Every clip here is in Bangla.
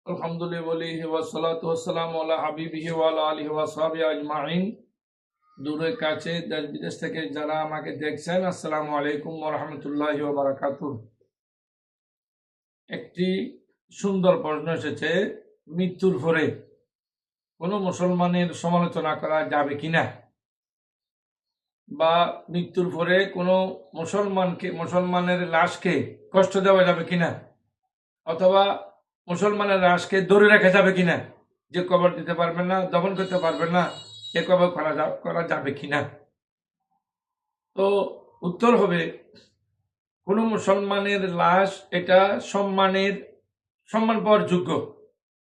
আলহামদুলিল্লাহ ওয়াসসালাতু ওয়াসসালামু আলা হাবিবিহি ওয়া আলা আলিহি ওয়া সাহবিহি আজমাইন। দূরে কাছে দেশ বিদেশ থেকে যারা আমাকে দেখছেন, আসসালামু আলাইকুম ওয়া রাহমাতুল্লাহি ওয়া বারাকাতুহু। একটি সুন্দর প্রশ্ন এসেছে, মৃত্যুর পরে কোনো মুসলমানের সমালোচনা করা যাবে কিনা, বা মৃত্যুর পরে কোনো মুসলমানের লাশকে কষ্ট দেওয়া যাবে কিনা, অথবা মুসলমানের লাশকে ধরে রাখা যাবে কিনা, যে কবর দিতে পারবেন না, দফন করতে পারবেন না, এ কবর করা যাবে কিনা। তো উত্তর হবে, কোনো মুসলমানের লাশ এটা সম্মান পাওয়ার যোগ্য।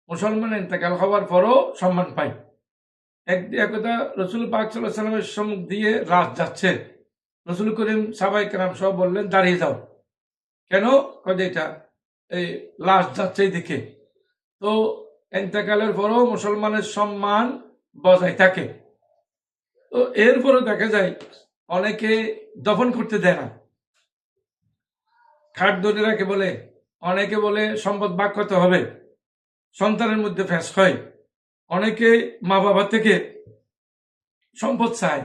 মুসলমান ইন্তেকাল হওয়ার পরও সম্মান পায়। একদা রসুল পাক সাল্লাল্লাহু আলাইহি ওয়াসাল্লামের সম্মুখ দিয়ে লাশ যাচ্ছে, রসুল করিম সাহাবায়ে কেরাম সব বললেন, দাঁড়িয়ে যাও। কেন? কয় এটা এই লাশ যাচ্ছে দিকে। তো ইন্তেকালের পরও মুসলমানের সম্মান বজায় থাকে। তো এরপরও দেখা যায় অনেকে দফন করতে দেয় না, খাট ধরে রাখে বলে, অনেকে বলে সম্পদ ভাগ করতে হবে, সন্তানের মধ্যে ফ্যাঁস হয়, অনেকে মা বাবা থেকে সম্পদ চায়,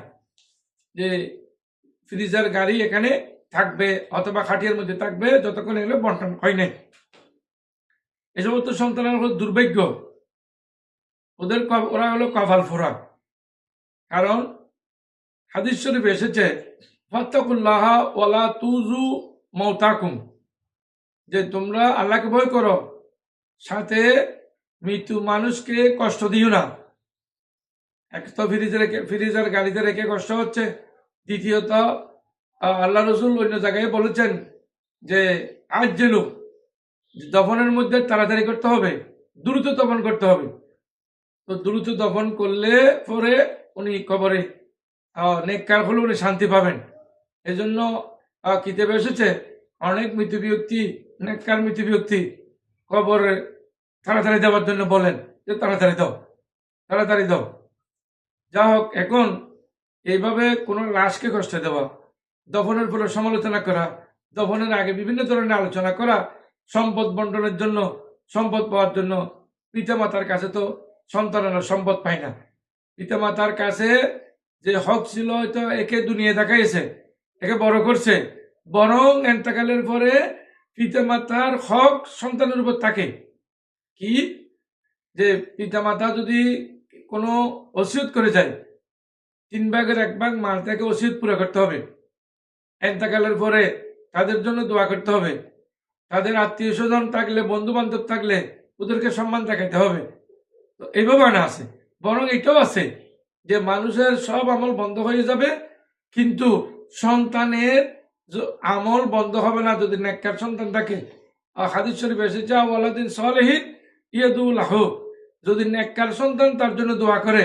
যে ফ্রিজার গাড়ি এখানে থাকবে অথবা খাটিয়ার মধ্যে থাকবে যতক্ষণ এগুলো বন্টন হয় নাই। এই সমস্ত সন্তানের হলো দুর্ভাগ্য, ওরা হলো কপাল ফোরা। কারণ হাদিস শরীফে এসেছে, ফাত্তাকুল্লাহ ওয়ালা তুজু মাউতাকুম, যে তোমরা আল্লাহকে ভয় করো, সাথে মৃত্যু মানুষকে কষ্ট দিও না। এক তো ফ্রিজার গাড়িতে রেখে কষ্ট হচ্ছে, দ্বিতীয়ত আল্লাহ রসুল অন্য জায়গায় বলেছেন যে আজ্জেলু, দফনের মধ্যে তাড়াতাড়ি করতে হবে, দ্রুত দফন করতে হবে। তো দ্রুত দফন করলে পরে উনি কবরে নেককার হলে উনি শান্তি পাবেন। এজন্য কিতাবে এসেছে, অনেক মৃত্যু ব্যক্তি, নেককার মৃত্যু ব্যক্তি কবরে তাড়াতাড়ি দেওয়ার জন্য বলেন, যে তাড়াতাড়ি দাও, তাড়াতাড়ি দাও। যা হোক, এখন এইভাবে কোনো লাশকে কষ্ট দেওয়া, দফনের পরে সমালোচনা করা, দফনের আগে বিভিন্ন ধরনের আলোচনা করা, সম্পদ বন্টনের জন্য, সম্পদ পাওয়ার জন্য। পিতামাতার কাছে তো সন্তানেরা সম্পদ পায় না, পিতামাতার কাছে যে হক ছিল হয়তো একে দুনিয়া দেখাইছে, একে বড় করছে, বরং এন্তেকালের পরে পিতামাতার হক সন্তানের উপর থাকে। কি? যে পিতামাতা যদি কোনো ওসিয়ত করে যায়, 3/1 মাল থেকে ওসিয়ত পুরো করতে হবে। এন্তেকালের পরে তাদের জন্য দোয়া করতে হবে, তাদের আত্মীয় স্বজন থাকলে, বন্ধু বান্ধব থাকলে ওদেরকে সম্মান দেখাতে হবে। তো এইভাবে আনা আছে। বরং এটাও আছে যে মানুষের সব আমল বন্ধ হয়ে যাবে, কিন্তু সন্তানের আমল বন্ধ হবে না যদি নেককার সন্তান থাকে। হাদিস শরীফ এসেছে, ওয়ালাদিন সালেহিন ইয়াদু লাহু, যদি নেককার সন্তান তার জন্য দোয়া করে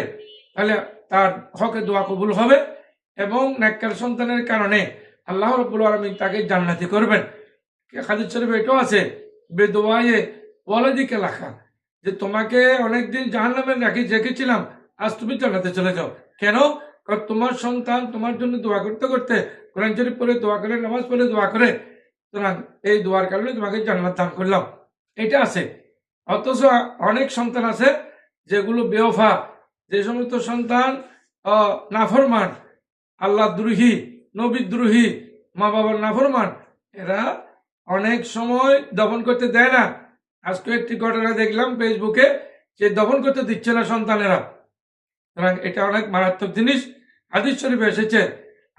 তাহলে তার হকে দোয়া কবুল হবে, এবং নেককার সন্তানের কারণে আল্লাহ রাব্বুল আলামিন তাকে জান্নাতি করবেন। হাদিস শরীফ এটাও আছে, বেদোয়ায়ে ওয়ালাদিকে লাখা, যে তোমাকে অনেকদিন জাহান্নামে রেখেছিলাম, আজ তুমি জান্নাতে চলে যাও। কেন? কারণ তোমার সন্তান তোমার জন্য দোয়া করতে করতে, কোরআন শরীফ পড়ে দোয়া করে, নামাজ পড়ে দোয়া করে, সুতরাং এই দোয়ার কারণে তোমাকে জান্নাত দান করলাম। এটা আছে। অথচ অনেক সন্তান আছে যেগুলো বেওফা, যে সমস্ত সন্তান নাফরমান, আল্লাহ দ্রোহী, নবী দ্রোহী, মা বাবার নাফরমান, এরা অনেক সময় দফন করতে দেয় না। আজকে একটি ঘটনা দেখলাম ফেসবুকে, যে দফন করতে দিচ্ছে না সন্তানেরা। সুতরাং এটা অনেক মারাত্মক জিনিস। হাদিস শরীফে এসেছে,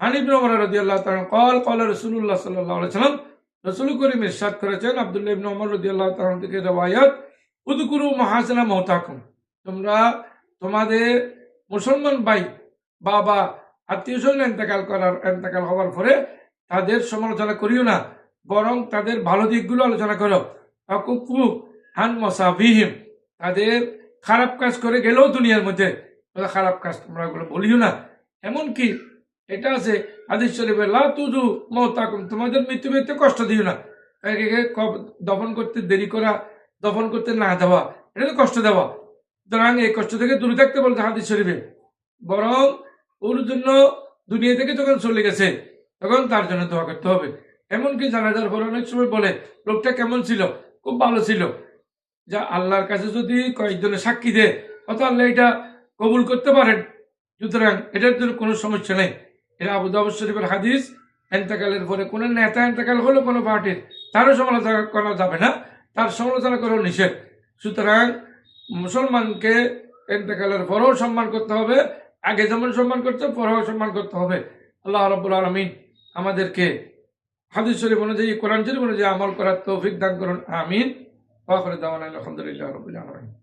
আন ইবনে ওমর রাদিয়াল্লাহু তাআলা ক্বাল রাসূলুল্লাহ সাল্লাল্লাহু আলাইহি ওয়াসাল্লাম, রাসূল করিম ইরশাদ করেছেন, আব্দুল্লাহ ইবনে ওমর রাদিয়াল্লাহু তাআলা থেকে রওয়ায়াত, উযকুরু মাহাসিনা মাউতাকুম, তোমরা তোমাদের মুসলমান ভাই, বাবা, আত্মীয় স্বজন ইন্তেকাল হওয়ার পরে তাদের সমালোচনা করিও না, বরং তাদের ভালো দিকগুলো আলোচনা করো। আকুফু আন মাসাবিহিম, তাদের খারাপ কাজ করে গেলেও দুনিয়ার মধ্যে খারাপ কাজ তোমরা ওগুলো বলিও না। এমনকি এটা আছে হাদিস শরীফে, লা তুজু মাউতাকুম, তোমাদের মৃত্যু ব্যক্তি কষ্ট দিও না। দফন করতে দেরি করা, দফন করতে না দেওয়া, এটা তো কষ্ট দেওয়া। সুতরাং এই কষ্ট থেকে দূরে থাকতে বলতে হাদিস শরীফে, বরং ওর জন্য দুনিয়া থেকে যখন চলে গেছে তখন তার জন্য দোয়া করতে হবে। এমনকি জানাজার পর অনেক সময় বলে, লোকটা কেমন ছিল? খুব ভালো ছিল। যা আল্লাহর কাছে যদি কয়েকজনে সাক্ষী দেয় অত আল্লাহ এটা কবুল করতে পারেন। সুতরাং এটার জন্য কোনো সমস্যা নেই। এটা আবু দাউদ শরীফের হাদিস। এন্তেকালের পরে কোনো নেতা এন্তেকাল হলো কোনো পার্টির, তারও সমালোচনা করা যাবে না, তার সমালোচনা করাও নিষেধ। সুতরাং মুসলমানকে এন্তেকালের পরেও সম্মান করতে হবে, আগে যেমন সম্মান করতে পরেও সম্মান করতে হবে। আল্লাহ রাব্বুল আলামিন আমাদেরকে হাদিস শরীফ অনুযায়ী, কোরআন শরীফ অনুযায়ী আমল করার তৌফিক দান করুন, আমিন। ওয়া আখিরু দাওয়ানা আলহামদুলিল্লাহি রাব্বিল আলামিন।